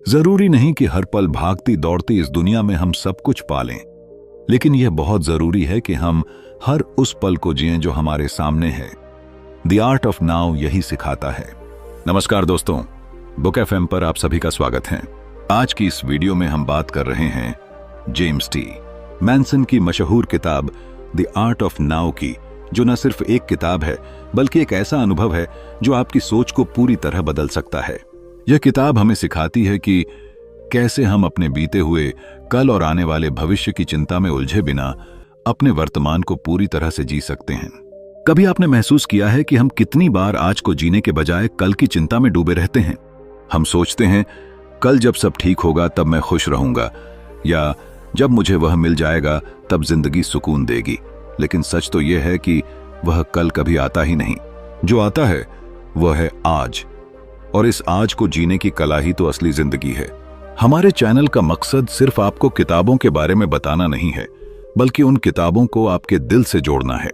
जरूरी नहीं कि हर पल भागती दौड़ती इस दुनिया में हम सब कुछ पालें, लेकिन यह बहुत जरूरी है कि हम हर उस पल को जिएं जो हमारे सामने है। द आर्ट ऑफ नाउ यही सिखाता है। नमस्कार दोस्तों, बुक एफएम पर आप सभी का स्वागत है। आज की इस वीडियो में हम बात कर रहे हैं जेम्स टी मैनसन की मशहूर किताब द आर्ट ऑफ नाउ की, जो न सिर्फ एक किताब है बल्कि एक ऐसा अनुभव है जो आपकी सोच को पूरी तरह बदल सकता है। यह किताब हमें सिखाती है कि कैसे हम अपने बीते हुए कल और आने वाले भविष्य की चिंता में उलझे बिना अपने वर्तमान को पूरी तरह से जी सकते हैं। कभी आपने महसूस किया है कि हम कितनी बार आज को जीने के बजाय कल की चिंता में डूबे रहते हैं? हम सोचते हैं कल जब सब ठीक होगा तब मैं खुश रहूंगा, या जब मुझे वह मिल जाएगा तब जिंदगी सुकून देगी। लेकिन सच तो यह है कि वह कल कभी आता ही नहीं। जो आता है वह है आज, और इस आज को जीने की कला ही तो असली जिंदगी है। हमारे चैनल का मकसद सिर्फ आपको किताबों के बारे में बताना नहीं है, बल्कि उन किताबों को आपके दिल से जोड़ना है।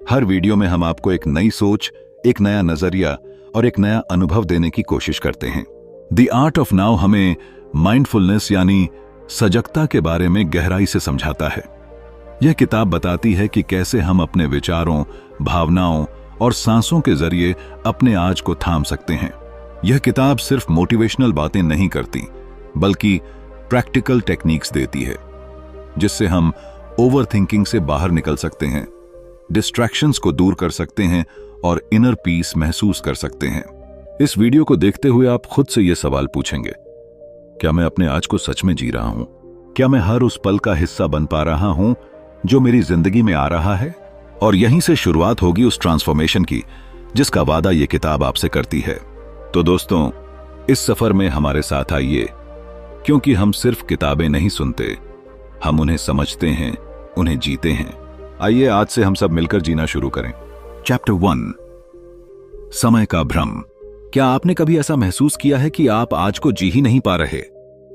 हर वीडियो में हम आपको एक नई सोच, एक नया नजरिया और एक नया अनुभव देने की कोशिश करते हैं। द आर्ट ऑफ नाउ हमें माइंडफुलनेस यानी सजगता के बारे में गहराई से समझाता है। यह किताब बताती है कि कैसे हम अपने विचारों, भावनाओं और सांसों के जरिए अपने आज को थाम सकते हैं। यह किताब सिर्फ मोटिवेशनल बातें नहीं करती, बल्कि प्रैक्टिकल टेक्निक्स देती है, जिससे हम ओवरथिंकिंग से बाहर निकल सकते हैं, डिस्ट्रैक्शंस को दूर कर सकते हैं और इनर पीस महसूस कर सकते हैं। इस वीडियो को देखते हुए आप खुद से यह सवाल पूछेंगे, क्या मैं अपने आज को सच में जी रहा हूं? क्या मैं हर उस पल का हिस्सा बन पा रहा हूं जो मेरी जिंदगी में आ रहा है? और यहीं से शुरुआत होगी उस ट्रांसफॉर्मेशन की जिसका वादा यह किताब आपसे करती है। तो दोस्तों, इस सफर में हमारे साथ आइए, क्योंकि हम सिर्फ किताबें नहीं सुनते, हम उन्हें समझते हैं, उन्हें जीते हैं। आइए आज से हम सब मिलकर जीना शुरू करें। चैप्टर 1, समय का भ्रम। क्या आपने कभी ऐसा महसूस किया है कि आप आज को जी ही नहीं पा रहे?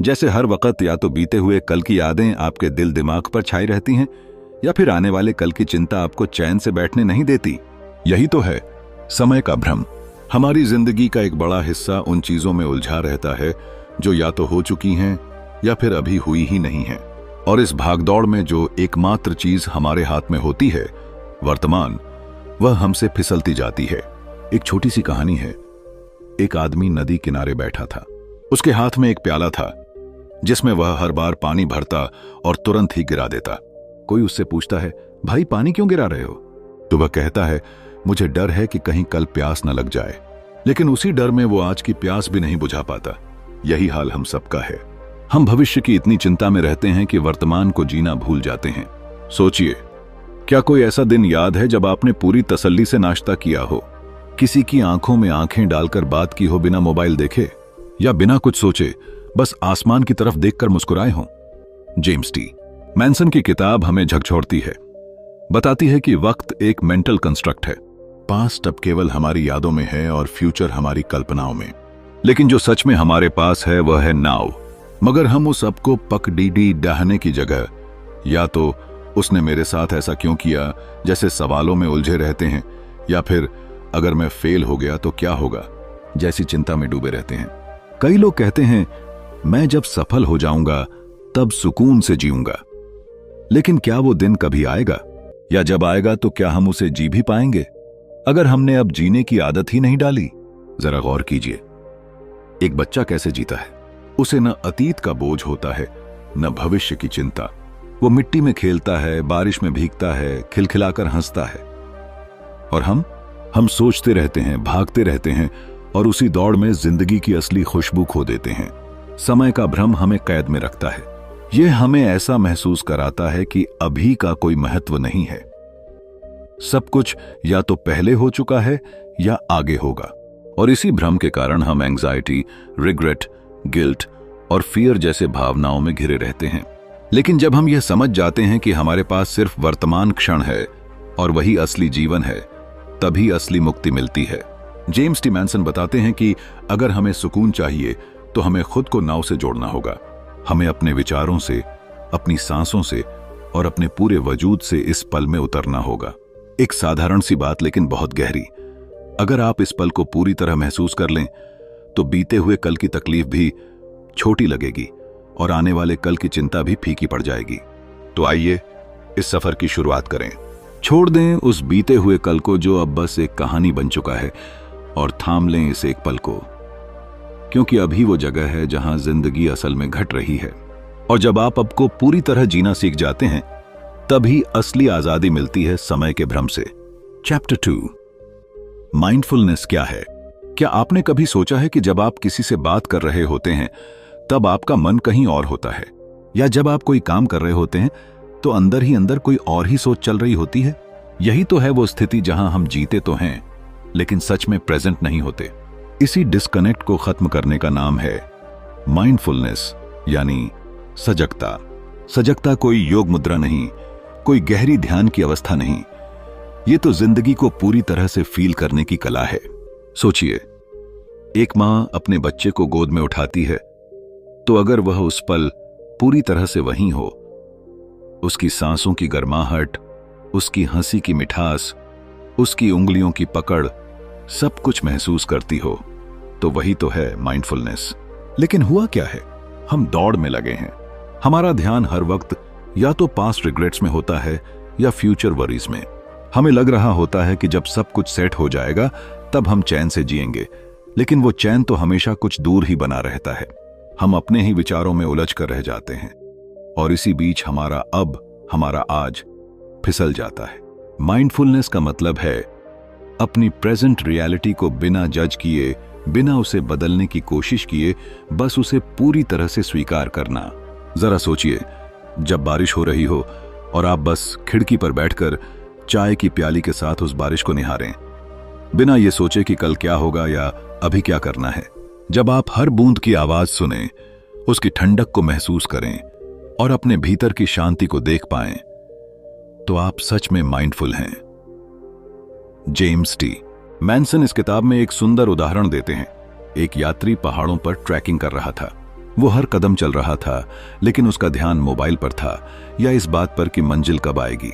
जैसे हर वक्त या तो बीते हुए कल की यादें आपके दिल दिमाग पर छाई रहती हैं, या फिर आने वाले कल की चिंता आपको चैन से बैठने नहीं देती। यही तो है समय का भ्रम। हमारी जिंदगी का एक बड़ा हिस्सा उन चीजों में उलझा रहता है जो या तो हो चुकी हैं या फिर अभी हुई ही नहीं है। और इस भागदौड़ में जो एकमात्र चीज हमारे हाथ में होती है, वर्तमान, वह हमसे फिसलती जाती है। एक छोटी सी कहानी है। एक आदमी नदी किनारे बैठा था। उसके हाथ में एक प्याला था जिसमें वह हर बार पानी भरता और तुरंत ही गिरा देता। कोई उससे पूछता है, भाई पानी क्यों गिरा रहे हो? तो वह कहता है, मुझे डर है कि कहीं कल प्यास न लग जाए। लेकिन उसी डर में वो आज की प्यास भी नहीं बुझा पाता। यही हाल हम सबका है। हम भविष्य की इतनी चिंता में रहते हैं कि वर्तमान को जीना भूल जाते हैं। सोचिए, क्या कोई ऐसा दिन याद है जब आपने पूरी तसल्ली से नाश्ता किया हो, किसी की आंखों में आंखें डालकर बात की हो बिना मोबाइल देखे, या बिना कुछ सोचे बस आसमान की तरफ देखकर मुस्कुराए हों? जेम्स टी मैनसन की किताब हमें झकझोरती है, बताती है कि वक्त एक मेंटल कंस्ट्रक्ट है। पास्ट अब केवल हमारी यादों में है और फ्यूचर हमारी कल्पनाओं में। लेकिन जो सच में हमारे पास है वह है नाउ। मगर हम उस अब को पकड़ीडी डाहने की जगह या तो उसने मेरे साथ ऐसा क्यों किया जैसे सवालों में उलझे रहते हैं, या फिर अगर मैं फेल हो गया तो क्या होगा जैसी चिंता में डूबे रहते हैं। कई लोग कहते हैं, मैं जब सफल हो जाऊंगा तब सुकून से जीऊंगा। लेकिन क्या वो दिन कभी आएगा? या जब आएगा तो क्या हम उसे जी भी पाएंगे अगर हमने अब जीने की आदत ही नहीं डाली? जरा गौर कीजिए, एक बच्चा कैसे जीता है। उसे न अतीत का बोझ होता है, न भविष्य की चिंता। वो मिट्टी में खेलता है, बारिश में भीगता है, खिलखिलाकर हंसता है। और हम सोचते रहते हैं, भागते रहते हैं और उसी दौड़ में जिंदगी की असली खुशबू खो देते हैं। समय का भ्रम हमें कैद में रखता है। यह हमें ऐसा महसूस कराता है कि अभी का कोई महत्व नहीं है। सब कुछ या तो पहले हो चुका है या आगे होगा। और इसी भ्रम के कारण हम एंजाइटी, रिग्रेट, गिल्ट और फियर जैसे भावनाओं में घिरे रहते हैं। लेकिन जब हम यह समझ जाते हैं कि हमारे पास सिर्फ वर्तमान क्षण है और वही असली जीवन है, तभी असली मुक्ति मिलती है। जेम्स टी मैनसन बताते हैं कि अगर हमें सुकून चाहिए तो हमें खुद को नाव से जोड़ना होगा। हमें अपने विचारों से, अपनी सांसों से और अपने पूरे वजूद से इस पल में उतरना होगा। एक साधारण सी बात लेकिन बहुत गहरी। अगर आप इस पल को पूरी तरह महसूस कर लें तो बीते हुए कल की तकलीफ भी छोटी लगेगी और आने वाले कल की चिंता भी फीकी पड़ जाएगी। तो आइए इस सफर की शुरुआत करें। छोड़ दें उस बीते हुए कल को जो अब बस एक कहानी बन चुका है, और थाम लें इस एक पल को, क्योंकि अभी वो जगह है जहां जिंदगी असल में घट रही है। और जब आप अब को पूरी तरह जीना सीख जाते हैं, तभी असली आजादी मिलती है समय के भ्रम से। चैप्टर 2, माइंडफुलनेस क्या है? क्या आपने कभी सोचा है कि जब आप किसी से बात कर रहे होते हैं तब आपका मन कहीं और होता है, या जब आप कोई काम कर रहे होते हैं तो अंदर ही अंदर कोई और ही सोच चल रही होती है? यही तो है वो स्थिति जहां हम जीते तो हैं लेकिन सच में प्रेजेंट नहीं होते। इसी डिस्कनेक्ट को खत्म करने का नाम है माइंडफुलनेस, यानी सजगता। सजगता कोई योग मुद्रा नहीं, कोई गहरी ध्यान की अवस्था नहीं, ये तो जिंदगी को पूरी तरह से फील करने की कला है। सोचिए, एक मां अपने बच्चे को गोद में उठाती है तो अगर वह उस पल पूरी तरह से वहीं हो, उसकी सांसों की गर्माहट, उसकी हंसी की मिठास, उसकी उंगलियों की पकड़, सब कुछ महसूस करती हो, तो वही तो है माइंडफुलनेस। लेकिन हुआ क्या है, हम दौड़ में लगे हैं। हमारा ध्यान हर वक्त या तो पास्ट रिग्रेट्स में होता है या फ्यूचर वरीज में। हमें लग रहा होता है कि जब सब कुछ सेट हो जाएगा तब हम चैन से जिएंगे, लेकिन वो चैन तो हमेशा कुछ दूर ही बना रहता है। हम अपने ही विचारों में उलझ कर रह जाते हैं और इसी बीच हमारा अब, हमारा आज फिसल जाता है। माइंडफुलनेस का मतलब है अपनी प्रेजेंट रियलिटी को बिना जज किए, बिना उसे बदलने की कोशिश किए, बस उसे पूरी तरह से स्वीकार करना। जरा सोचिए, जब बारिश हो रही हो और आप बस खिड़की पर बैठकर चाय की प्याली के साथ उस बारिश को निहारें, बिना ये सोचे कि कल क्या होगा या अभी क्या करना है। जब आप हर बूंद की आवाज सुनें, उसकी ठंडक को महसूस करें और अपने भीतर की शांति को देख पाएं, तो आप सच में माइंडफुल हैं। जेम्स टी मैनसन इस किताब में एक सुंदर उदाहरण देते हैं। एक यात्री पहाड़ों पर ट्रैकिंग कर रहा था। वो हर कदम चल रहा था, लेकिन उसका ध्यान मोबाइल पर था या इस बात पर कि मंजिल कब आएगी।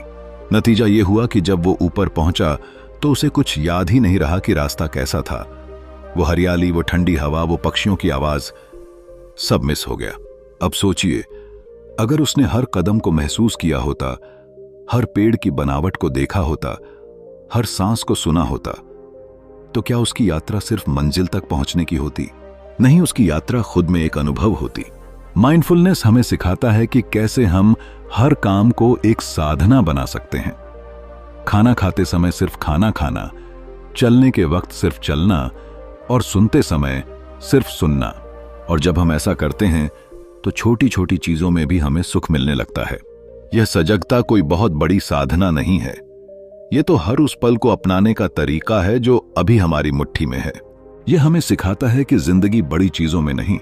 नतीजा ये हुआ कि जब वो ऊपर पहुंचा तो उसे कुछ याद ही नहीं रहा कि रास्ता कैसा था। वो हरियाली, वो ठंडी हवा, वो पक्षियों की आवाज, सब मिस हो गया। अब सोचिए, अगर उसने हर कदम को महसूस किया होता, हर पेड़ की बनावट को देखा होता, हर सांस को सुना होता, तो क्या उसकी यात्रा सिर्फ मंजिल तक पहुंचने की होती? नहीं, उसकी यात्रा खुद में एक अनुभव होती। माइंडफुलनेस हमें सिखाता है कि कैसे हम हर काम को एक साधना बना सकते हैं। खाना खाते समय सिर्फ खाना खाना, चलने के वक्त सिर्फ चलना और सुनते समय सिर्फ सुनना। और जब हम ऐसा करते हैं तो छोटी छोटी चीजों में भी हमें सुख मिलने लगता है। यह सजगता कोई बहुत बड़ी साधना नहीं है, यह तो हर उस पल को अपनाने का तरीका है जो अभी हमारी मुट्ठी में है। यह हमें सिखाता है कि जिंदगी बड़ी चीजों में नहीं,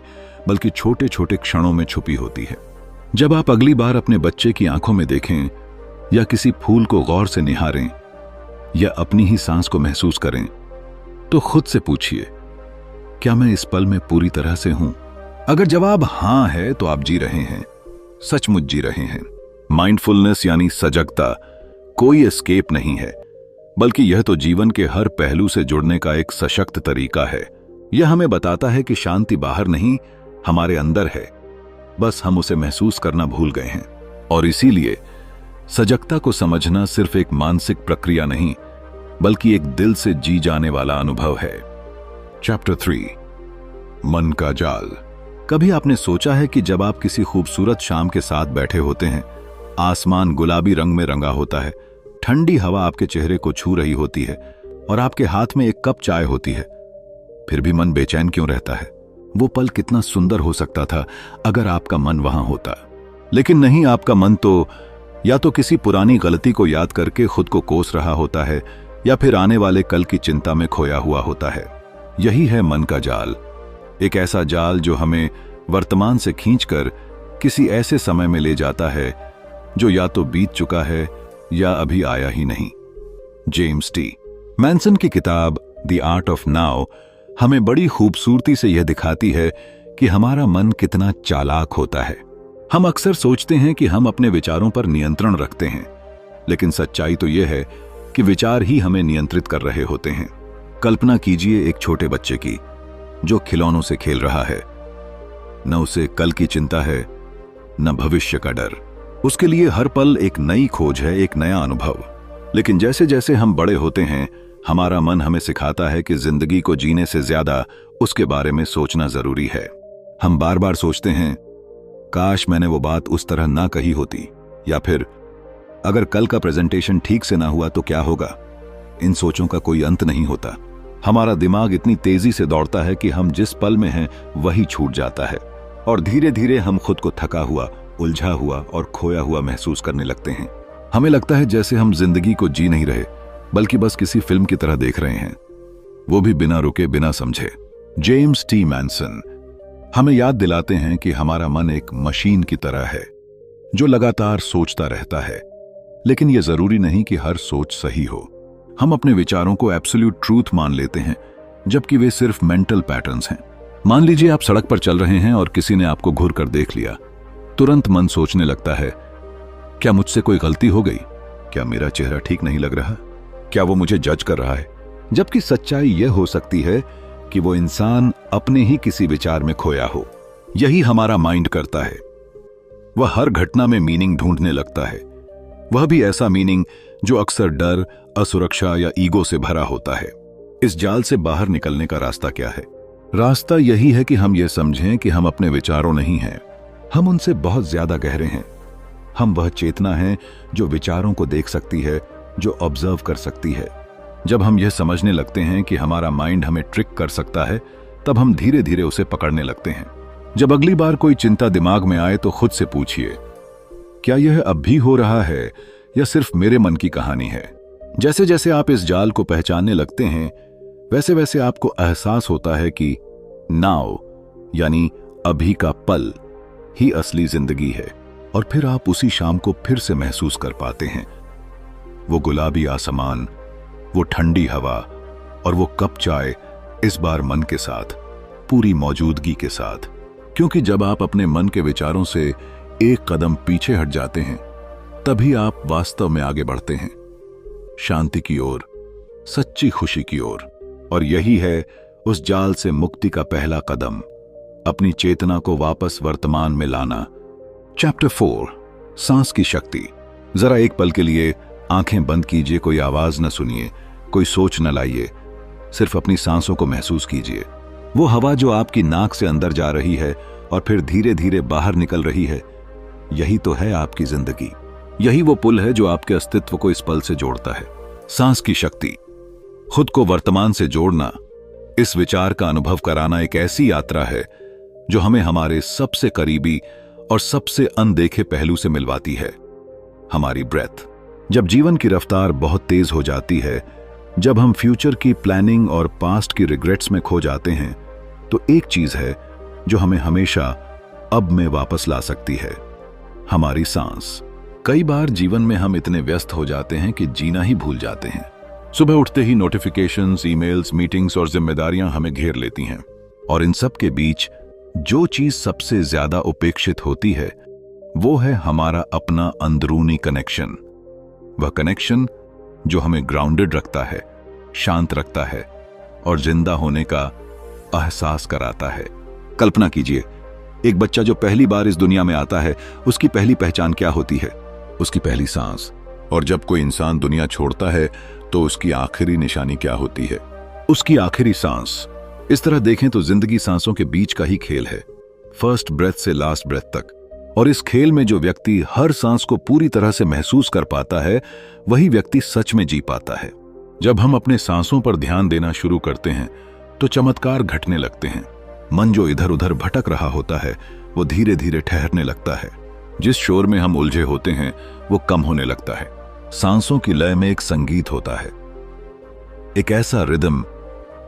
बल्कि छोटे छोटे क्षणों में छुपी होती है। जब आप अगली बार अपने बच्चे की आंखों में देखें, या किसी फूल को गौर से निहारें, या अपनी ही सांस को महसूस करें, तो खुद से पूछिए, क्या मैं इस पल में पूरी तरह से हूं? अगर जवाब हां है तो आप जी रहे हैं, सचमुच जी रहे हैं। माइंडफुलनेस यानी सजगता कोई एस्केप नहीं है, बल्कि यह तो जीवन के हर पहलू से जुड़ने का एक सशक्त तरीका है। यह हमें बताता है कि शांति बाहर नहीं, हमारे अंदर है, बस हम उसे महसूस करना भूल गए हैं। और इसीलिए सजगता को समझना सिर्फ एक मानसिक प्रक्रिया नहीं, बल्कि एक दिल से जी जाने वाला अनुभव है। चैप्टर 3, मन का जाल। कभी आपने सोचा है कि जब आप किसी खूबसूरत शाम के साथ बैठे होते हैं, आसमान गुलाबी रंग में रंगा होता है, ठंडी हवा आपके चेहरे को छू रही होती है और आपके हाथ में एक कप चाय होती है, फिर भी मन बेचैन क्यों रहता है? वो पल कितना सुंदर हो सकता था अगर आपका मन वहां होता। लेकिन नहीं, आपका मन तो या तो किसी पुरानी गलती को याद करके खुद को कोस रहा होता है, या फिर आने वाले कल की चिंता में खोया हुआ होता है। यही है मन का जाल, एक ऐसा जाल जो हमें वर्तमान से खींचकर किसी ऐसे समय में ले जाता है जो या तो बीत चुका है या अभी आया ही नहीं। जेम्स टी मैनसन की किताब द आर्ट ऑफ नाउ हमें बड़ी खूबसूरती से यह दिखाती है कि हमारा मन कितना चालाक होता है। हम अक्सर सोचते हैं कि हम अपने विचारों पर नियंत्रण रखते हैं, लेकिन सच्चाई तो यह है कि विचार ही हमें नियंत्रित कर रहे होते हैं। कल्पना कीजिए एक छोटे बच्चे की जो खिलौनों से खेल रहा है। न उसे कल की चिंता है, न भविष्य का डर। उसके लिए हर पल एक नई खोज है, एक नया अनुभव। लेकिन जैसे जैसे हम बड़े होते हैं, हमारा मन हमें सिखाता है कि जिंदगी को जीने से ज्यादा उसके बारे में सोचना जरूरी है। हम बार बार सोचते हैं, काश मैंने वो बात उस तरह ना कही होती, या फिर अगर कल का प्रेजेंटेशन ठीक से ना हुआ तो क्या होगा। इन सोचों का कोई अंत नहीं होता। हमारा दिमाग इतनी तेजी से दौड़ता है कि हम जिस पल में हैं वही छूट जाता है, और धीरे धीरे हम खुद को थका हुआ, उलझा हुआ और खोया हुआ महसूस करने लगते हैं। हमें लगता है जैसे हम जिंदगी को जी नहीं रहे, बल्कि बस किसी फिल्म की तरह देख रहे हैं, वो भी बिना रुके, बिना समझे। जेम्स टी मैनसन हमें याद दिलाते हैं कि हमारा मन एक मशीन की तरह है जो लगातार सोचता रहता है, लेकिन यह जरूरी नहीं कि हर सोच सही हो। हम अपने विचारों को एब्सोल्यूट ट्रूथ मान लेते हैं, जबकि वे सिर्फ मेंटल पैटर्न्स हैं। मान लीजिए आप सड़क पर चल रहे हैं और किसी ने आपको घूर कर देख लिया। तुरंत मन सोचने लगता है, क्या मुझसे कोई गलती हो गई? क्या मेरा चेहरा ठीक नहीं लग रहा? क्या वो मुझे जज कर रहा है? जबकि सच्चाई यह हो सकती है कि वो इंसान अपने ही किसी विचार में खोया हो। यही हमारा माइंड करता है। वह हर घटना में मीनिंग ढूंढने लगता है, वह भी ऐसा मीनिंग जो अक्सर डर, असुरक्षा या ईगो से भरा होता है। इस जाल से बाहर निकलने का रास्ता क्या है? रास्ता यही है कि हम ये समझें कि हम अपने विचारों नहीं हैं, हम उनसे बहुत ज्यादा गहरे हैं। हम वह चेतना हैं जो विचारों को देख सकती है, जो ऑब्जर्व कर सकती है। जब हम यह समझने लगते हैं कि हमारा माइंड हमें ट्रिक कर सकता है, तब हम धीरे धीरे उसे पकड़ने लगते हैं। जब अगली बार कोई चिंता दिमाग में आए तो खुद से पूछिए, क्या यह अब भी हो रहा है या सिर्फ मेरे मन की कहानी है? जैसे जैसे आप इस जाल को पहचानने लगते हैं, वैसे वैसे आपको एहसास होता है कि नाउ यानी अभी का पल ही असली जिंदगी है। और फिर आप उसी शाम को फिर से महसूस कर पाते हैं। वो गुलाबी आसमान, वो ठंडी हवा और वो कप चाय, इस बार मन के साथ, पूरी मौजूदगी के साथ। क्योंकि जब आप अपने मन के विचारों से एक कदम पीछे हट जाते हैं, तभी आप वास्तव में आगे बढ़ते हैं, शांति की ओर, सच्ची खुशी की ओर। और यही है उस जाल से मुक्ति का पहला कदम, अपनी चेतना को वापस वर्तमान में लाना। चैप्टर 4, सांस की शक्ति। जरा एक पल के लिए आंखें बंद कीजिए, कोई आवाज न सुनिए, कोई सोच न लाइए, सिर्फ अपनी सांसों को महसूस कीजिए। वो हवा जो आपकी नाक से अंदर जा रही है और फिर धीरे धीरे बाहर निकल रही है, यही तो है आपकी जिंदगी। यही वो पुल है जो आपके अस्तित्व को इस पल से जोड़ता है। सांस की शक्ति, खुद को वर्तमान से जोड़ना, इस विचार का अनुभव कराना एक ऐसी यात्रा है जो हमें हमारे सबसे करीबी और सबसे अनदेखे पहलू से मिलवाती है, हमारी ब्रेथ। जब जीवन की रफ्तार बहुत तेज हो जाती है, जब हम फ्यूचर की प्लानिंग और पास्ट की रिग्रेट्स में खो जाते हैं, तो एक चीज है जो हमें हमेशा अब में वापस ला सकती है, हमारी सांस। कई बार जीवन में हम इतने व्यस्त हो जाते हैं कि जीना ही भूल जाते हैं। सुबह उठते ही नोटिफिकेशंस, ईमेल्स, मीटिंग्स और जिम्मेदारियां हमें घेर लेती हैं, और इन सब के बीच जो चीज सबसे ज्यादा उपेक्षित होती है वो है हमारा अपना अंदरूनी कनेक्शन। वह कनेक्शन जो हमें ग्राउंडेड रखता है, शांत रखता है और जिंदा होने का एहसास कराता है। कल्पना कीजिए, एक बच्चा जो पहली बार इस दुनिया में आता है, उसकी पहली पहचान क्या होती है? उसकी पहली सांस। और जब कोई इंसान दुनिया छोड़ता है तो उसकी आखिरी निशानी क्या होती है? उसकी आखिरी सांस। इस तरह देखें तो जिंदगी सांसों के बीच का ही खेल है, फर्स्ट ब्रेथ से लास्ट ब्रेथ तक। और इस खेल में जो व्यक्ति हर सांस को पूरी तरह से महसूस कर पाता है, वही व्यक्ति सच में जी पाता है। जब हम अपने सांसों पर ध्यान देना शुरू करते हैं तो चमत्कार घटने लगते हैं। मन जो इधर उधर भटक रहा होता है वो धीरे धीरे ठहरने लगता है। जिस शोर में हम उलझे होते हैं वो कम होने लगता है। सांसों की लय में एक संगीत होता है, एक ऐसा रिदम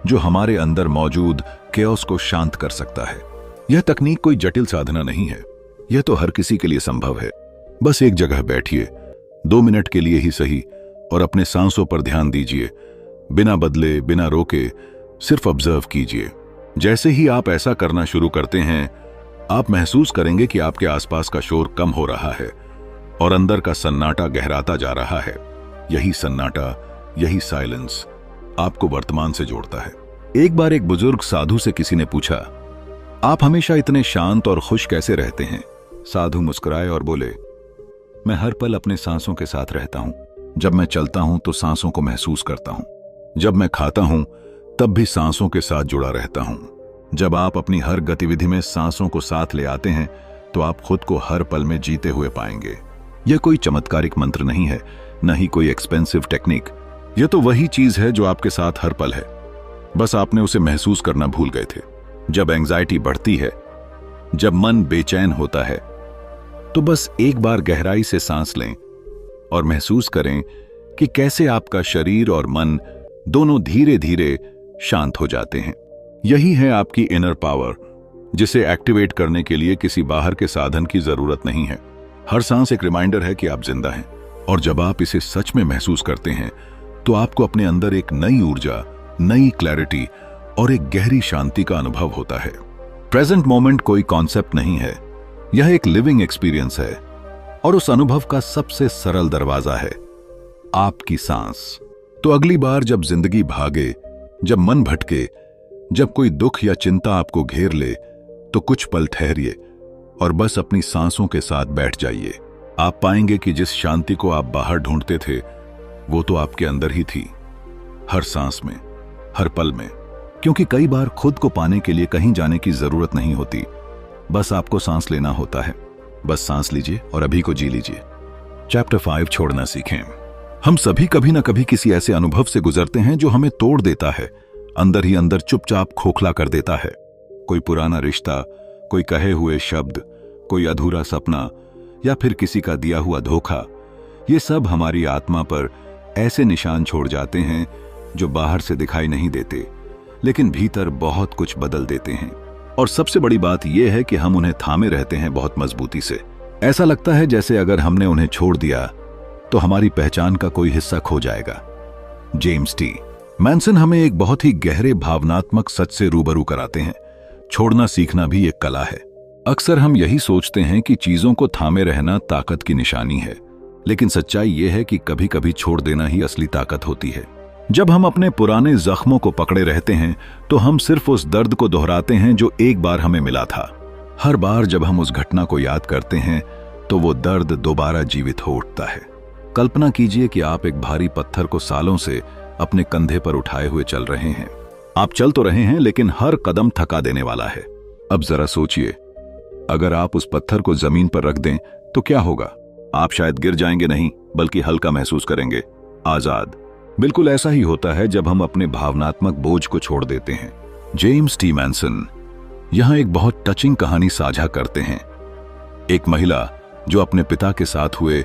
जो हमारे अंदर मौजूद केओस को शांत कर सकता है। यह तकनीक कोई जटिल साधना नहीं है, यह तो हर किसी के लिए संभव है। बस एक जगह बैठिए, 2 मिनट के लिए ही सही, और अपने सांसों पर ध्यान दीजिए, बिना बदले, बिना रोके, सिर्फ ऑब्जर्व कीजिए। जैसे ही आप ऐसा करना शुरू करते हैं, आप महसूस करेंगे कि आपके आसपास का शोर कम हो रहा है और अंदर का सन्नाटा गहराता जा रहा है। यही सन्नाटा, यही साइलेंस आपको वर्तमान से जोड़ता है। एक बार एक बुजुर्ग साधु से किसी ने पूछा, आप हमेशा इतने शांत और खुश कैसे रहते हैं? साधु मुस्कुराए और बोले, मैं हर पल अपने सांसों के साथ रहता हूं। जब मैं चलता हूं तो सांसों को महसूस करता हूं। जब मैं खाता हूं तब भी सांसों के साथ जुड़ा रहता हूं। जब आप अपनी हर गतिविधि में सांसों को साथ ले आते हैं तो आप खुद को हर पल में जीते हुए पाएंगे। यह कोई चमत्कारिक मंत्र नहीं है, न ही कोई एक्सपेंसिव टेक्निक। यह तो वही चीज है जो आपके साथ हर पल है, बस आपने उसे महसूस करना भूल गए थे। जब एंजाइटी बढ़ती है, जब मन बेचैन होता है, तो बस एक बार गहराई से सांस लें और महसूस करें कि कैसे आपका शरीर और मन दोनों धीरे धीरे शांत हो जाते हैं। यही है आपकी इनर पावर, जिसे एक्टिवेट करने के लिए किसी बाहर के साधन की जरूरत नहीं है। हर सांस एक रिमाइंडर है कि आप जिंदा हैं, और जब आप इसे सच में महसूस करते हैं तो आपको अपने अंदर एक नई ऊर्जा, नई क्लैरिटी और एक गहरी शांति का अनुभव होता है। प्रेजेंट मोमेंट कोई कॉन्सेप्ट नहीं है, यह एक लिविंग एक्सपीरियंस है, और उस अनुभव का सबसे सरल दरवाजा है आपकी सांस। तो अगली बार जब जिंदगी भागे, जब मन भटके, जब कोई दुख या चिंता आपको घेर ले, तो कुछ पल ठहरिए और बस अपनी सांसों के साथ बैठ जाइए। आप पाएंगे कि जिस शांति को आप बाहर ढूंढते थे वो तो आपके अंदर ही थी, हर सांस में, हर पल में। क्योंकि कई बार खुद को पाने के लिए कहीं जाने की जरूरत नहीं होती, बस आपको सांस लेना होता है। बस सांस लीजिए और अभी को जी लीजिए। चैप्टर 5, छोड़ना सीखें। हम सभी कभी ना कभी किसी ऐसे अनुभव से गुजरते हैं जो हमें तोड़ देता है, अंदर ही अंदर चुपचाप खोखला कर देता है। कोई पुराना रिश्ता, कोई कहे हुए शब्द, कोई अधूरा सपना, या फिर किसी का दिया हुआ धोखा, ये सब हमारी आत्मा पर ऐसे निशान छोड़ जाते हैं जो बाहर से दिखाई नहीं देते, लेकिन भीतर बहुत कुछ बदल देते हैं। और सबसे बड़ी बात यह है कि हम उन्हें थामे रहते हैं बहुत मजबूती से। ऐसा लगता है जैसे अगर हमने उन्हें छोड़ दिया तो हमारी पहचान का कोई हिस्सा खो जाएगा। जेम्स टी मैनसन हमें एक बहुत ही गहरे भावनात्मक सच से रूबरू कराते हैं। छोड़ना सीखना भी एक कला है। अक्सर हम यही सोचते हैं कि चीजों को थामे रहना ताकत की निशानी है, लेकिन सच्चाई यह है कि कभी कभी छोड़ देना ही असली ताकत होती है। जब हम अपने पुराने जख्मों को पकड़े रहते हैं तो हम सिर्फ उस दर्द को दोहराते हैं जो एक बार हमें मिला था। हर बार जब हम उस घटना को याद करते हैं तो वो दर्द दोबारा जीवित हो उठता है। कल्पना कीजिए कि आप एक भारी पत्थर को सालों से अपने कंधे पर उठाए हुए चल रहे हैं। आप चल तो रहे हैं, लेकिन हर कदम थका देने वाला है। अब जरा सोचिए, अगर आप उस पत्थर को जमीन पर रख दें तो क्या होगा? आप शायद गिर जाएंगे नहीं, बल्कि हल्का महसूस करेंगे, आजाद। बिल्कुल ऐसा ही होता है जब हम अपने भावनात्मक बोझ को छोड़ देते हैं। जेम्स टी मैनसन यहां एक बहुत टचिंग कहानी साझा करते हैं। एक महिला जो अपने पिता के साथ हुए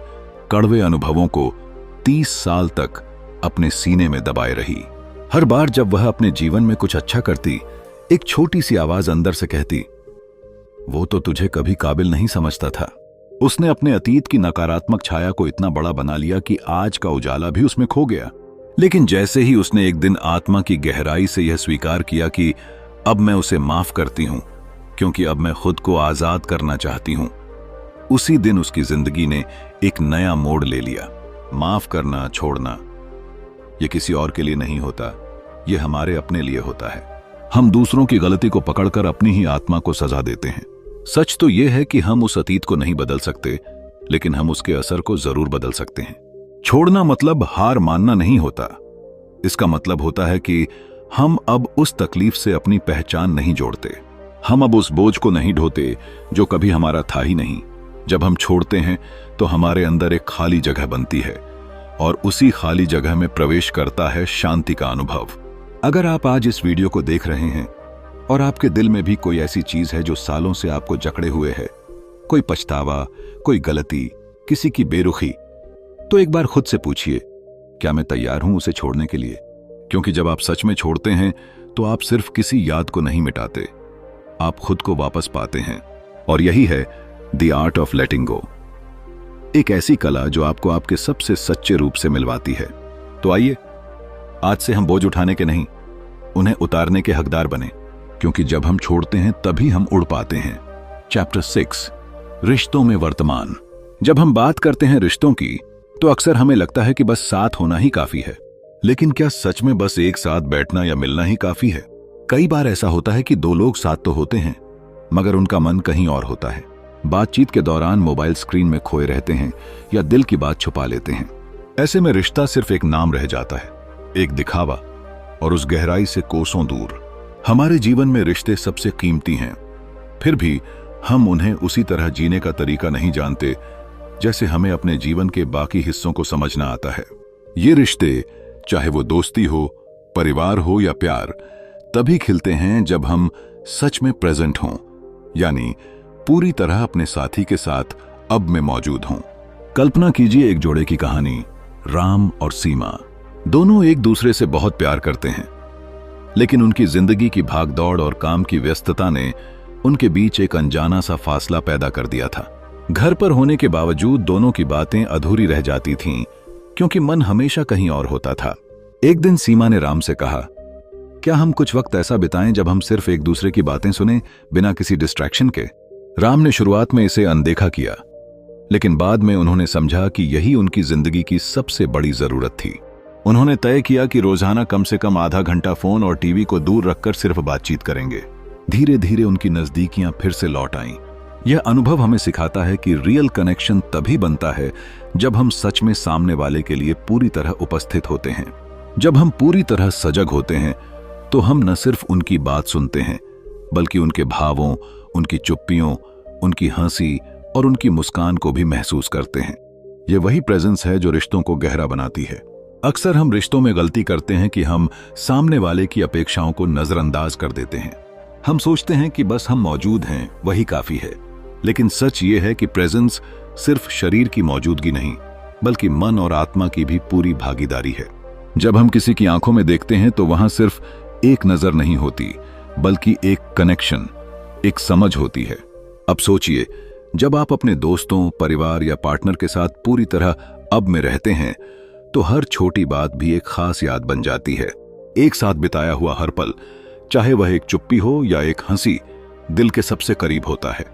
कड़वे अनुभवों को 30 साल तक अपने सीने में दबाए रही। हर बार जब वह अपने जीवन में कुछ अच्छा करती, एक छोटी सी आवाज अंदर से कहती, वो तो तुझे कभी काबिल नहीं समझता था। उसने अपने अतीत की नकारात्मक छाया को इतना बड़ा बना लिया कि आज का उजाला भी उसमें खो गया। लेकिन जैसे ही उसने एक दिन आत्मा की गहराई से यह स्वीकार किया कि अब मैं उसे माफ करती हूं, क्योंकि अब मैं खुद को आजाद करना चाहती हूं, उसी दिन उसकी जिंदगी ने एक नया मोड़ ले लिया। माफ करना, छोड़ना, यह किसी और के लिए नहीं होता, यह हमारे अपने लिए होता है। हम दूसरों की गलती को पकड़कर अपनी ही आत्मा को सजा देते हैं। सच तो यह है कि हम उस अतीत को नहीं बदल सकते, लेकिन हम उसके असर को जरूर बदल सकते हैं। छोड़ना मतलब हार मानना नहीं होता। इसका मतलब होता है कि हम अब उस तकलीफ से अपनी पहचान नहीं जोड़ते। हम अब उस बोझ को नहीं ढोते जो कभी हमारा था ही नहीं। जब हम छोड़ते हैं तो हमारे अंदर एक खाली जगह बनती है, और उसी खाली जगह में प्रवेश करता है शांति का अनुभव। अगर आप आज इस वीडियो को देख रहे हैं और आपके दिल में भी कोई ऐसी चीज है जो सालों से आपको जकड़े हुए है, कोई पछतावा, कोई गलती, किसी की बेरुखी, तो एक बार खुद से पूछिए, क्या मैं तैयार हूं उसे छोड़ने के लिए? क्योंकि जब आप सच में छोड़ते हैं तो आप सिर्फ किसी याद को नहीं मिटाते, आप खुद को वापस पाते हैं। और यही है द आर्ट ऑफ लेटिंग गो, एक ऐसी कला जो आपको आपके सबसे सच्चे रूप से मिलवाती है। तो आइए, आज से हम बोझ उठाने के नहीं, उन्हें उतारने के हकदार बने, क्योंकि जब हम छोड़ते हैं तभी हम उड़ पाते हैं। चैप्टर 6, रिश्तों में वर्तमान। जब हम बात करते हैं रिश्तों की, तो अक्सर हमें लगता है कि बस साथ होना ही काफी है। लेकिन क्या सच में बस एक साथ बैठना या मिलना ही काफी है? कई बार ऐसा होता है कि दो लोग साथ तो होते हैं, मगर उनका मन कहीं और होता है। बातचीत के दौरान मोबाइल स्क्रीन में खोए रहते हैं या दिल की बात छुपा लेते हैं। ऐसे में रिश्ता सिर्फ एक नाम रह जाता है, एक दिखावा, और उस गहराई से कोसों दूर। हमारे जीवन में रिश्ते सबसे कीमती हैं, फिर भी हम उन्हें उसी तरह जीने का तरीका नहीं जानते जैसे हमें अपने जीवन के बाकी हिस्सों को समझना आता है। ये रिश्ते, चाहे वो दोस्ती हो, परिवार हो या प्यार, तभी खिलते हैं जब हम सच में प्रेजेंट हों, यानी पूरी तरह अपने साथी के साथ अब में मौजूद हों। कल्पना कीजिए एक जोड़े की कहानी। राम और सीमा दोनों एक दूसरे से बहुत प्यार करते हैं, लेकिन उनकी जिंदगी की भागदौड़ और काम की व्यस्तता ने उनके बीच एक अनजाना सा फासला पैदा कर दिया था। घर पर होने के बावजूद दोनों की बातें अधूरी रह जाती थीं, क्योंकि मन हमेशा कहीं और होता था। एक दिन सीमा ने राम से कहा, क्या हम कुछ वक्त ऐसा बिताएं जब हम सिर्फ एक दूसरे की बातें सुनें, बिना किसी डिस्ट्रैक्शन के। राम ने शुरुआत में इसे अनदेखा किया, लेकिन बाद में उन्होंने समझा कि यही उनकी जिंदगी की सबसे बड़ी जरूरत थी। उन्होंने तय किया कि रोजाना कम से कम आधा घंटा फोन और टीवी को दूर रखकर सिर्फ बातचीत करेंगे। धीरे धीरे उनकी नजदीकियां फिर से लौट आईं। यह अनुभव हमें सिखाता है कि रियल कनेक्शन तभी बनता है जब हम सच में सामने वाले के लिए पूरी तरह उपस्थित होते हैं। जब हम पूरी तरह सजग होते हैं तो हम न सिर्फ उनकी बात सुनते हैं, बल्कि उनके भावों, उनकी चुप्पियों, उनकी हंसी और उनकी मुस्कान को भी महसूस करते हैं। यह वही प्रेजेंस है जो रिश्तों को गहरा बनाती है। अक्सर हम रिश्तों में गलती करते हैं कि हम सामने वाले की अपेक्षाओं को नजरअंदाज कर देते हैं। हम सोचते हैं कि बस हम मौजूद हैं, वही काफी है। लेकिन सच ये है कि प्रेजेंस सिर्फ शरीर की मौजूदगी नहीं, बल्कि मन और आत्मा की भी पूरी भागीदारी है। जब हम किसी की आंखों में देखते हैं तो वहां सिर्फ एक नजर नहीं होती, बल्कि एक कनेक्शन, एक समझ होती है। अब सोचिए, जब आप अपने दोस्तों, परिवार या पार्टनर के साथ पूरी तरह अब में रहते हैं तो हर छोटी बात भी एक खास याद बन जाती है। एक साथ बिताया हुआ हर पल, चाहे वह एक चुप्पी हो या एक हंसी, दिल के सबसे करीब होता है।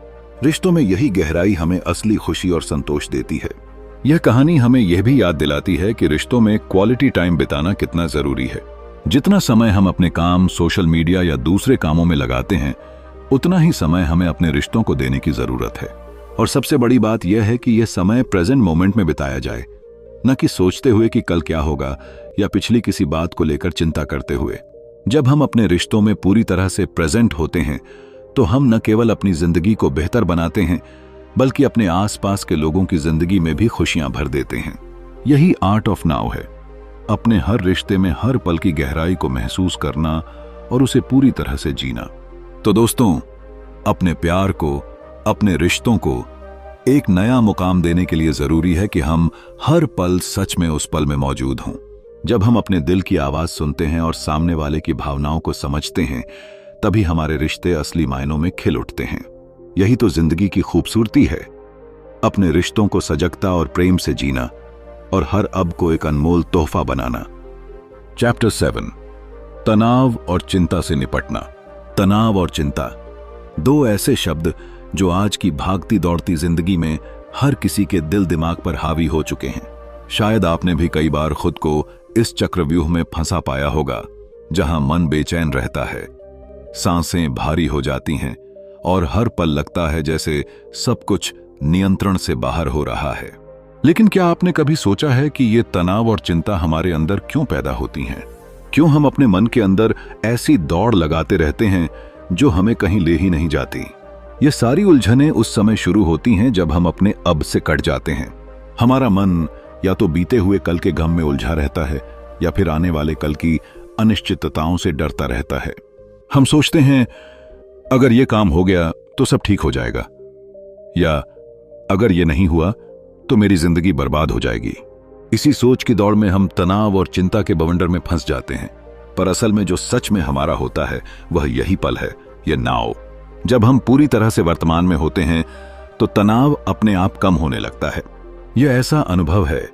रिश्तों में यही गहराई हमें असली खुशी और संतोष देती है। यह कहानी हमें यह भी याद दिलाती है कि रिश्तों में क्वालिटी टाइम बिताना कितना जरूरी है। जितना समय हम अपने काम, सोशल मीडिया या दूसरे कामों में लगाते हैं, उतना ही समय हमें अपने रिश्तों को देने की जरूरत है। और सबसे बड़ी बात यह है कि यह समय प्रेजेंट मोमेंट में बिताया जाए, न कि सोचते हुए कि कल क्या होगा या पिछली किसी बात को लेकर चिंता करते हुए। जब हम अपने रिश्तों में पूरी तरह से प्रेजेंट होते हैं तो हम न केवल अपनी जिंदगी को बेहतर बनाते हैं, बल्कि अपने आसपास के लोगों की जिंदगी में भी खुशियां भर देते हैं। यही आर्ट ऑफ नाउ है, अपने हर रिश्ते में हर पल की गहराई को महसूस करना और उसे पूरी तरह से जीना। तो दोस्तों, अपने प्यार को, अपने रिश्तों को एक नया मुकाम देने के लिए जरूरी है कि हम हर पल सच में उस पल में मौजूद हों। जब हम अपने दिल की आवाज सुनते हैं और सामने वाले की भावनाओं को समझते हैं, तभी हमारे रिश्ते असली मायनों में खिल उठते हैं। यही तो जिंदगी की खूबसूरती है, अपने रिश्तों को सजगता और प्रेम से जीना और हर अब को एक अनमोल तोहफा बनाना। चैप्टर 7, तनाव और चिंता से निपटना। तनाव और चिंता, दो ऐसे शब्द जो आज की भागती दौड़ती जिंदगी में हर किसी के दिल दिमाग पर हावी हो चुके हैं। शायद आपने भी कई बार खुद को इस चक्रव्यूह में फंसा पाया होगा, जहां मन बेचैन रहता है, सांसें भारी हो जाती हैं और हर पल लगता है जैसे सब कुछ नियंत्रण से बाहर हो रहा है। लेकिन क्या आपने कभी सोचा है कि ये तनाव और चिंता हमारे अंदर क्यों पैदा होती हैं? क्यों हम अपने मन के अंदर ऐसी दौड़ लगाते रहते हैं जो हमें कहीं ले ही नहीं जाती? ये सारी उलझनें उस समय शुरू होती हैं जब हम अपने अब से कट जाते हैं। हमारा मन या तो बीते हुए कल के गम में उलझा रहता है या फिर आने वाले कल की अनिश्चितताओं से डरता रहता है। हम सोचते हैं, अगर ये काम हो गया तो सब ठीक हो जाएगा, या अगर ये नहीं हुआ तो मेरी जिंदगी बर्बाद हो जाएगी। इसी सोच की दौड़ में हम तनाव और चिंता के बवंडर में फंस जाते हैं। पर असल में जो सच में हमारा होता है वह यही पल है, यह नाव। जब हम पूरी तरह से वर्तमान में होते हैं तो तनाव अपने आप कम होने लगता है। यह ऐसा अनुभव है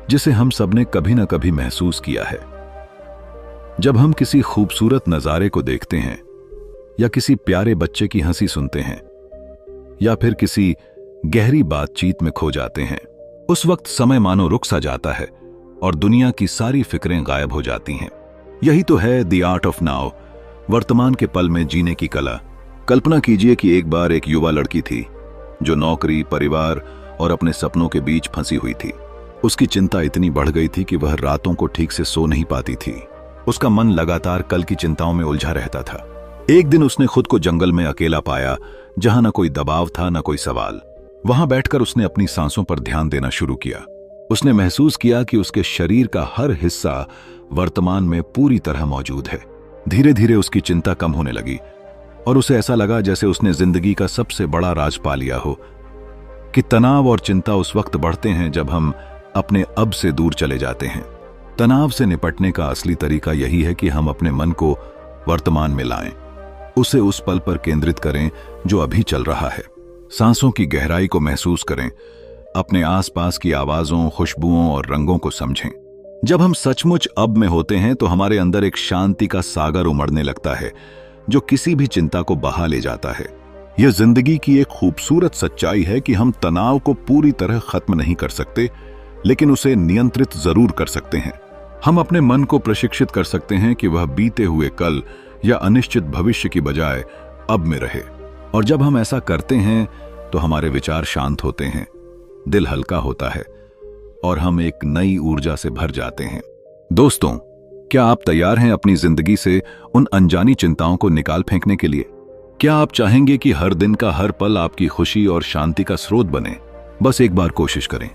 जिसे हम सबने कभी ना कभी महसूस किया है। जब हम किसी खूबसूरत नजारे को देखते हैं, या किसी प्यारे बच्चे की हंसी सुनते हैं, या फिर किसी गहरी बातचीत में खो जाते हैं, उस वक्त समय मानो रुक सा जाता है और दुनिया की सारी फिक्रें गायब हो जाती हैं। यही तो है द आर्ट ऑफ नाउ, वर्तमान के पल में जीने की कला। कल्पना कीजिए कि एक बार एक युवा लड़की थी जो नौकरी, परिवार और अपने सपनों के बीच फंसी हुई थी। उसकी चिंता इतनी बढ़ गई थी कि वह रातों को ठीक से सो नहीं पाती थी। उसका मन लगातार कल की चिंताओं में उलझा रहता था। एक दिन उसने खुद को जंगल में अकेला पाया, जहां न कोई दबाव था न कोई सवाल। वहां बैठकर उसने अपनी सांसों पर ध्यान देना शुरू किया। उसने महसूस किया कि उसके शरीर का हर हिस्सा वर्तमान में पूरी तरह मौजूद है। धीरे धीरे उसकी चिंता कम होने लगी और उसे ऐसा लगा जैसे उसने जिंदगी का सबसे बड़ा राज पा लिया हो। कि तनाव और चिंता उस वक्त बढ़ते हैं जब हम अपने अब से दूर चले जाते हैं। तनाव से निपटने का असली तरीका यही है कि हम अपने मन को वर्तमान में लाएं, उसे उस पल पर केंद्रित करें जो अभी चल रहा है। सांसों की गहराई को महसूस करें, अपने आसपास की आवाजों, खुशबुओं और रंगों को समझें। जब हम सचमुच अब में होते हैं तो हमारे अंदर एक शांति का सागर उमड़ने लगता है जो किसी भी चिंता को बहा ले जाता है। यह जिंदगी की एक खूबसूरत सच्चाई है कि हम तनाव को पूरी तरह खत्म नहीं कर सकते, लेकिन उसे नियंत्रित जरूर कर सकते हैं। हम अपने मन को प्रशिक्षित कर सकते हैं कि वह बीते हुए कल या अनिश्चित भविष्य की बजाय अब में रहे। और जब हम ऐसा करते हैं तो हमारे विचार शांत होते हैं, दिल हल्का होता है और हम एक नई ऊर्जा से भर जाते हैं। दोस्तों, क्या आप तैयार हैं अपनी जिंदगी से उन अनजानी चिंताओं को निकाल फेंकने के लिए? क्या आप चाहेंगे कि हर दिन का हर पल आपकी खुशी और शांति का स्रोत बने? बस एक बार कोशिश करें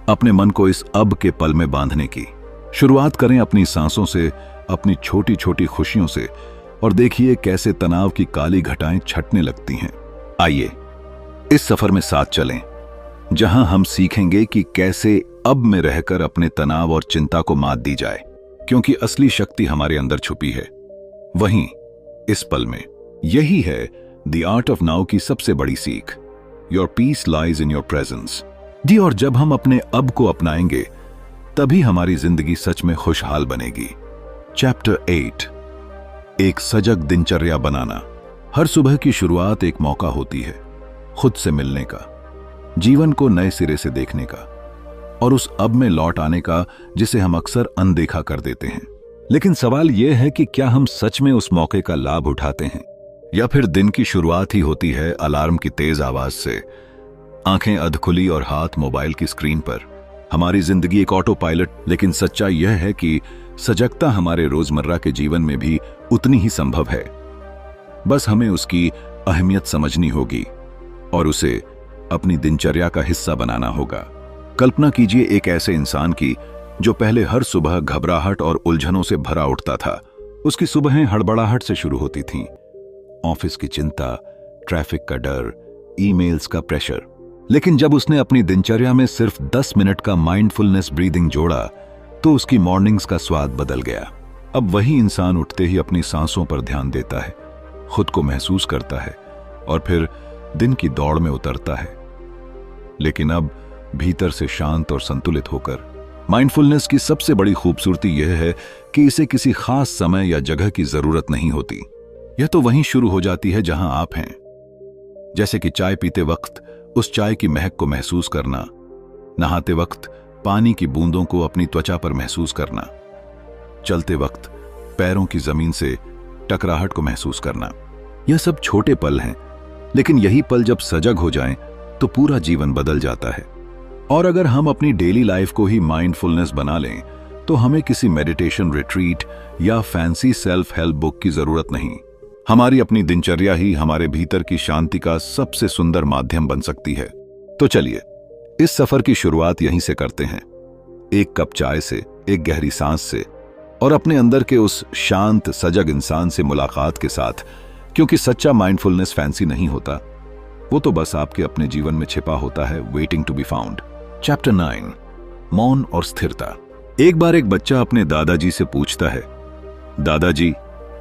अपने मन को इस अब के पल में बांधने की। शुरुआत करें अपनी सांसों से, अपनी छोटी छोटी खुशियों से, और देखिए कैसे तनाव की काली घटाएं छटने लगती हैं। आइए इस सफर में साथ चलें, जहां हम सीखेंगे कि कैसे अब में रहकर अपने तनाव और चिंता को मात दी जाए, क्योंकि असली शक्ति हमारे अंदर छुपी है, वहीं इस पल में। यही है द आर्ट ऑफ नाउ की सबसे बड़ी सीख। Your peace lies in your presence. जी, और जब हम अपने अब को अपनाएंगे तभी हमारी जिंदगी सच में खुशहाल बनेगी। चैप्टर 8, एक सजग दिनचर्या बनाना। हर सुबह की शुरुआत एक मौका होती है खुद से मिलने का, जीवन को नए सिरे से देखने का और उस अब में लौट आने का जिसे हम अक्सर अनदेखा कर देते हैं। लेकिन सवाल यह है कि क्या हम सच में उस मौके का लाभ उठाते हैं, या फिर दिन की शुरुआत ही होती है अलार्म की तेज आवाज से, आंखें अधखुली और हाथ मोबाइल की स्क्रीन पर। हमारी जिंदगी एक ऑटो पायलट। लेकिन सच्चाई यह है कि सजगता हमारे रोजमर्रा के जीवन में भी उतनी ही संभव है। बस हमें उसकी अहमियत समझनी होगी और उसे अपनी दिनचर्या का हिस्सा बनाना होगा। कल्पना कीजिए एक ऐसे इंसान की जो पहले हर सुबह घबराहट और उलझनों से भरा उठता था। उसकी सुबहें हड़बड़ाहट से शुरू होती थीं, ऑफिस की चिंता, ट्रैफिक का डर, ईमेल्स का प्रेशर। लेकिन जब उसने अपनी दिनचर्या में सिर्फ 10 मिनट का माइंडफुलनेस ब्रीदिंग जोड़ा तो उसकी मॉर्निंग्स का स्वाद बदल गया। अब वही इंसान उठते ही अपनी सांसों पर ध्यान देता है, खुद को महसूस करता है और फिर दिन की दौड़ में उतरता है, लेकिन अब भीतर से शांत और संतुलित होकर। माइंडफुलनेस की सबसे बड़ी खूबसूरती यह है कि इसे किसी खास समय या जगह की जरूरत नहीं होती। यह तो वहीं शुरू हो जाती है जहां आप हैं। जैसे कि चाय पीते वक्त उस चाय की महक को महसूस करना, नहाते वक्त पानी की बूंदों को अपनी त्वचा पर महसूस करना, चलते वक्त पैरों की जमीन से टकराहट को महसूस करना। यह सब छोटे पल हैं, लेकिन यही पल जब सजग हो जाएं तो पूरा जीवन बदल जाता है। और अगर हम अपनी डेली लाइफ को ही माइंडफुलनेस बना लें तो हमें किसी मेडिटेशन रिट्रीट या फैंसी सेल्फ हेल्प बुक की जरूरत नहीं। हमारी अपनी दिनचर्या ही हमारे भीतर की शांति का सबसे सुंदर माध्यम बन सकती है। तो चलिए इस सफर की शुरुआत यहीं से करते हैं, एक कप चाय से, एक गहरी सांस से और अपने अंदर के उस शांत सजग इंसान से मुलाकात के साथ। क्योंकि सच्चा माइंडफुलनेस फैंसी नहीं होता, वो तो बस आपके अपने जीवन में छिपा होता है, waiting to be found. Chapter 9, मौन और स्थिरता। एक बार एक बच्चा अपने दादाजी से पूछता है, दादाजी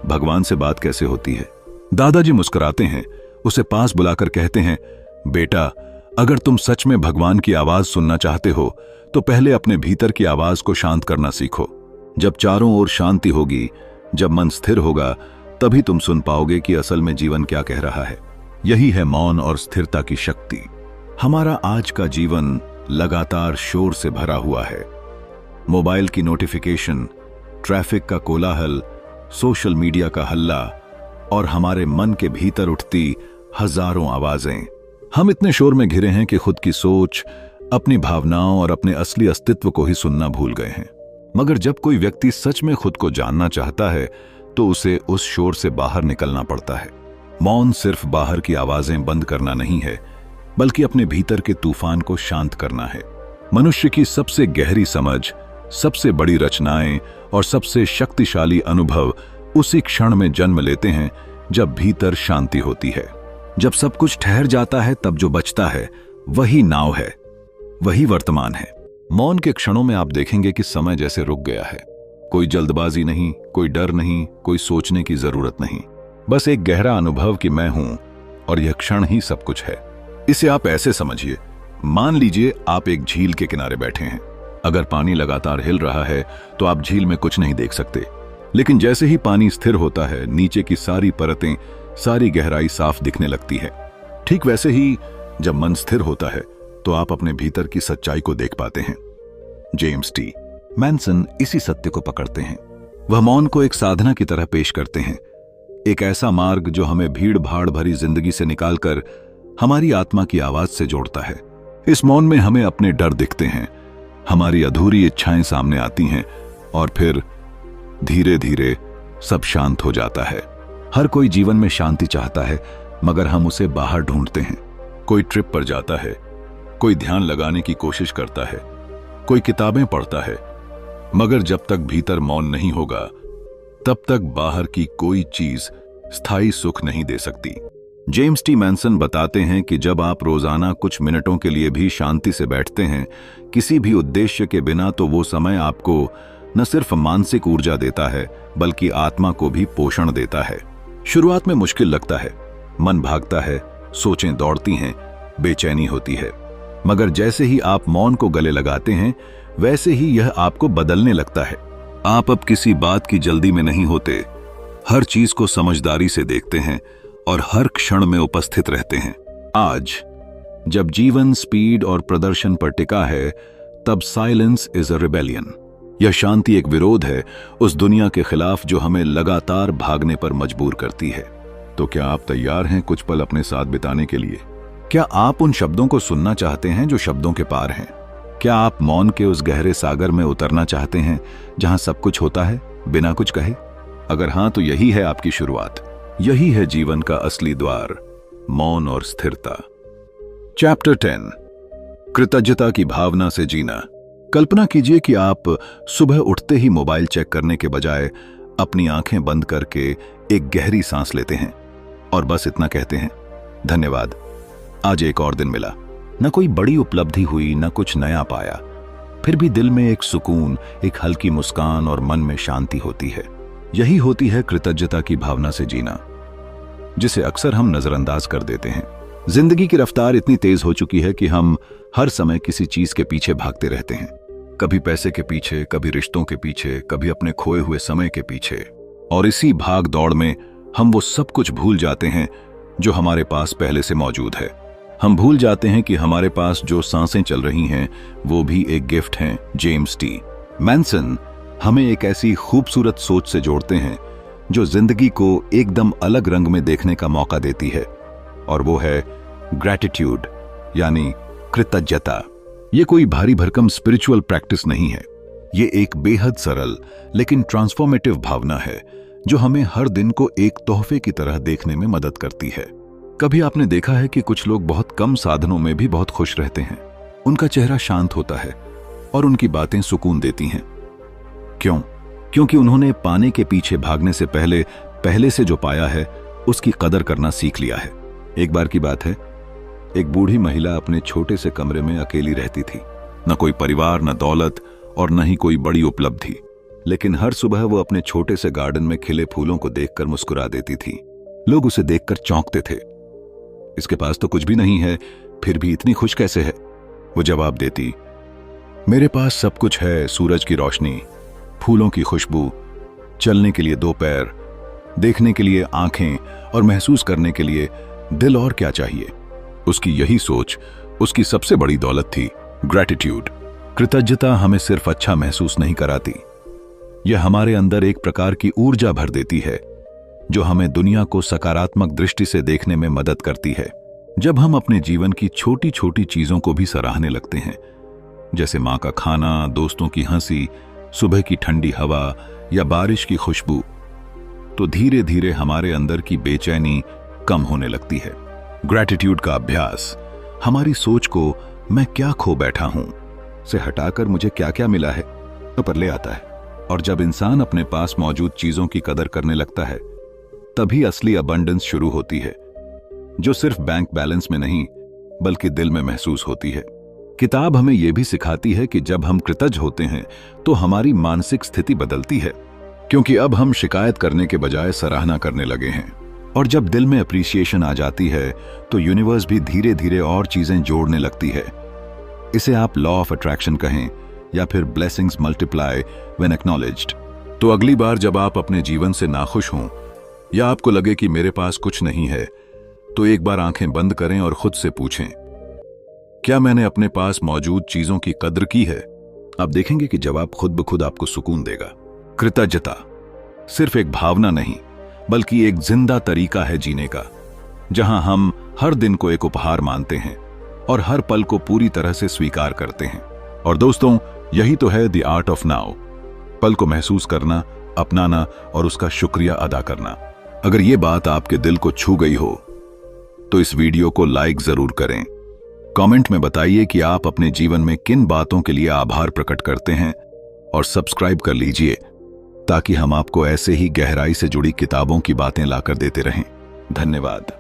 भगवान से बात कैसे होती है? दादाजी मुस्कुराते हैं, उसे पास बुलाकर कहते हैं, बेटा अगर तुम सच में भगवान की आवाज सुनना चाहते हो तो पहले अपने भीतर की आवाज को शांत करना सीखो। जब चारों ओर शांति होगी, जब मन स्थिर होगा, तभी तुम सुन पाओगे कि असल में जीवन क्या कह रहा है। यही है मौन और स्थिरता की शक्ति। हमारा आज का जीवन लगातार शोर से भरा हुआ है। मोबाइल की नोटिफिकेशन, ट्रैफिक का कोलाहल, सोशल मीडिया का हल्ला और हमारे मन के भीतर उठती हजारों आवाजें। हम इतने शोर में घिरे हैं कि खुद की सोच, अपनी भावनाओं और अपने असली अस्तित्व को ही सुनना भूल गए हैं। मगर जब कोई व्यक्ति सच में खुद को जानना चाहता है तो उसे उस शोर से बाहर निकलना पड़ता है। मौन सिर्फ बाहर की आवाजें बंद करना नहीं है, बल्कि अपने भीतर के तूफान को शांत करना है। मनुष्य की सबसे गहरी समझ, सबसे बड़ी रचनाएं और सबसे शक्तिशाली अनुभव उसी क्षण में जन्म लेते हैं जब भीतर शांति होती है। जब सब कुछ ठहर जाता है तब जो बचता है वही नाव है, वही वर्तमान है। मौन के क्षणों में आप देखेंगे कि समय जैसे रुक गया है। कोई जल्दबाजी नहीं, कोई डर नहीं, कोई सोचने की जरूरत नहीं, बस एक गहरा अनुभव कि मैं हूं और यह क्षण ही सब कुछ है। इसे आप ऐसे समझिए, मान लीजिए आप एक झील के किनारे बैठे हैं। अगर पानी लगातार हिल रहा है तो आप झील में कुछ नहीं देख सकते, लेकिन जैसे ही पानी स्थिर होता है, नीचे की सारी परतें, सारी गहराई साफ दिखने लगती है। ठीक वैसे ही जब मन स्थिर होता है तो आप अपने भीतर की सच्चाई को देख पाते हैं। जेम्स टी मैनसन इसी सत्य को पकड़ते हैं। वह मौन को एक साधना की तरह पेश करते हैं, एक ऐसा मार्ग जो हमें भीड़ भाड़ भरी जिंदगी से निकालकर हमारी आत्मा की आवाज से जोड़ता है। इस मौन में हमें अपने डर दिखते हैं, हमारी अधूरी इच्छाएं सामने आती हैं और फिर धीरे धीरे सब शांत हो जाता है। हर कोई जीवन में शांति चाहता है, मगर हम उसे बाहर ढूंढते हैं। कोई ट्रिप पर जाता है, कोई ध्यान लगाने की कोशिश करता है, कोई किताबें पढ़ता है, मगर जब तक भीतर मौन नहीं होगा तब तक बाहर की कोई चीज स्थायी सुख नहीं दे सकती। जेम्स टी मैनसन बताते हैं कि जब आप रोजाना कुछ मिनटों के लिए भी शांति से बैठते हैं, किसी भी उद्देश्य के बिना, तो वो समय आपको न सिर्फ मानसिक ऊर्जा देता है बल्कि आत्मा को भी पोषण देता है। शुरुआत में मुश्किल लगता है, मन भागता है, सोचें दौड़ती हैं, बेचैनी होती है, मगर जैसे ही आप मौन को गले लगाते हैं वैसे ही यह आपको बदलने लगता है। आप अब किसी बात की जल्दी में नहीं होते, हर चीज को समझदारी से देखते हैं और हर क्षण में उपस्थित रहते हैं। आज जब जीवन स्पीड और प्रदर्शन पर टिका है, तब साइलेंस इज अ रिबेलियन। यह शांति एक विरोध है उस दुनिया के खिलाफ जो हमें लगातार भागने पर मजबूर करती है। तो क्या आप तैयार हैं कुछ पल अपने साथ बिताने के लिए? क्या आप उन शब्दों को सुनना चाहते हैं जो शब्दों के पार हैं? क्या आप मौन के उस गहरे सागर में उतरना चाहते हैं जहां सब कुछ होता है बिना कुछ कहे? अगर हां, तो यही है आपकी शुरुआत, यही है जीवन का असली द्वार, मौन और स्थिरता। चैप्टर 10, कृतज्ञता की भावना से जीना। कल्पना कीजिए कि आप सुबह उठते ही मोबाइल चेक करने के बजाय अपनी आंखें बंद करके एक गहरी सांस लेते हैं और बस इतना कहते हैं, धन्यवाद, आज एक और दिन मिला। न कोई बड़ी उपलब्धि हुई, न कुछ नया पाया, फिर भी दिल में एक सुकून, एक हल्की मुस्कान और मन में शांति होती है। यही होती है कृतज्ञता की भावना से जीना, जिसे अक्सर हम नजरअंदाज कर देते हैं। जिंदगी की रफ्तार इतनी तेज हो चुकी है कि हम हर समय किसी चीज के पीछे भागते रहते हैं, कभी पैसे के पीछे, कभी रिश्तों के पीछे, कभी अपने खोए हुए समय के पीछे। और इसी भाग दौड़ में हम वो सब कुछ भूल जाते हैं जो हमारे पास पहले से मौजूद है। हम भूल जाते हैं कि हमारे पास जो सांसें चल रही हैं वो भी एक गिफ्ट हैं। जेम्स टी मैनसन हमें एक ऐसी खूबसूरत सोच से जोड़ते हैं जो जिंदगी को एकदम अलग रंग में देखने का मौका देती है, और वो है ग्रैटिट्यूड, यानी कृतज्ञता। ये कोई भारी भरकम स्पिरिचुअल प्रैक्टिस नहीं है, ये एक बेहद सरल लेकिन ट्रांसफॉर्मेटिव भावना है जो हमें हर दिन को एक तोहफे की तरह देखने में मदद करती है। कभी आपने देखा है कि कुछ लोग बहुत कम साधनों में भी बहुत खुश रहते हैं, उनका चेहरा शांत होता है और उनकी बातें सुकून देती हैं। क्यों? क्योंकि उन्होंने पाने के पीछे भागने से पहले से जो पाया है उसकी कदर करना सीख लिया है। एक बार की बात है, एक बूढ़ी महिला अपने छोटे से कमरे में अकेली रहती थी। न कोई परिवार, न दौलत और न ही कोई बड़ी उपलब्धि, लेकिन हर सुबह वो अपने छोटे से गार्डन में खिले फूलों को देखकर मुस्कुरा देती थी। लोग उसे देखकर चौंकते थे, इसके पास तो कुछ भी नहीं है, फिर भी इतनी खुश कैसे है? वो जवाब देती, मेरे पास सब कुछ है, सूरज की रोशनी, फूलों की खुशबू, चलने के लिए 2 पैर, देखने के लिए आंखें और महसूस करने के लिए दिल, और क्या चाहिए? उसकी यही सोच उसकी सबसे बड़ी दौलत थी, ग्रैटिट्यूड। कृतज्ञता हमें सिर्फ अच्छा महसूस नहीं कराती, यह हमारे अंदर एक प्रकार की ऊर्जा भर देती है जो हमें दुनिया को सकारात्मक दृष्टि से देखने में मदद करती है। जब हम अपने जीवन की छोटी छोटी चीजों को भी सराहने लगते हैं, जैसे माँ का खाना, दोस्तों की हंसी, सुबह की ठंडी हवा या बारिश की खुशबू, तो धीरे धीरे हमारे अंदर की बेचैनी कम होने लगती है। ग्रैटिट्यूड का अभ्यास हमारी सोच को मैं क्या खो बैठा हूं से हटाकर मुझे क्या क्या मिला है पर ले आता है। और जब इंसान अपने पास मौजूद चीजों की कदर करने लगता है, तभी असली अबंडेंस शुरू होती है, जो सिर्फ बैंक बैलेंस में नहीं बल्कि दिल में महसूस होती है। किताब हमें यह भी सिखाती है कि जब हम कृतज्ञ होते हैं तो हमारी मानसिक स्थिति बदलती है, क्योंकि अब हम शिकायत करने के बजाय सराहना करने लगे हैं। और जब दिल में अप्रिसिएशन आ जाती है तो यूनिवर्स भी धीरे धीरे और चीजें जोड़ने लगती है। इसे आप लॉ ऑफ अट्रैक्शन कहें या फिर ब्लेसिंग्स मल्टीप्लाई व्हेन एक्नॉलेज्ड। तो अगली बार जब आप अपने जीवन से नाखुश हों या आपको लगे कि मेरे पास कुछ नहीं है, तो एक बार आंखें बंद करें और खुद से पूछें, क्या मैंने अपने पास मौजूद चीजों की कद्र की है? आप देखेंगे कि जवाब खुद ब खुद आपको सुकून देगा। कृतज्ञता सिर्फ एक भावना नहीं बल्कि एक जिंदा तरीका है जीने का, जहां हम हर दिन को एक उपहार मानते हैं और हर पल को पूरी तरह से स्वीकार करते हैं। और दोस्तों, यही तो है द आर्ट ऑफ नाउ, पल को महसूस करना, अपनाना और उसका शुक्रिया अदा करना। अगर ये बात आपके दिल को छू गई हो तो इस वीडियो को लाइक जरूर करें। कमेंट में बताइए कि आप अपने जीवन में किन बातों के लिए आभार प्रकट करते हैं, और सब्सक्राइब कर लीजिए ताकि हम आपको ऐसे ही गहराई से जुड़ी किताबों की बातें लाकर देते रहें। धन्यवाद।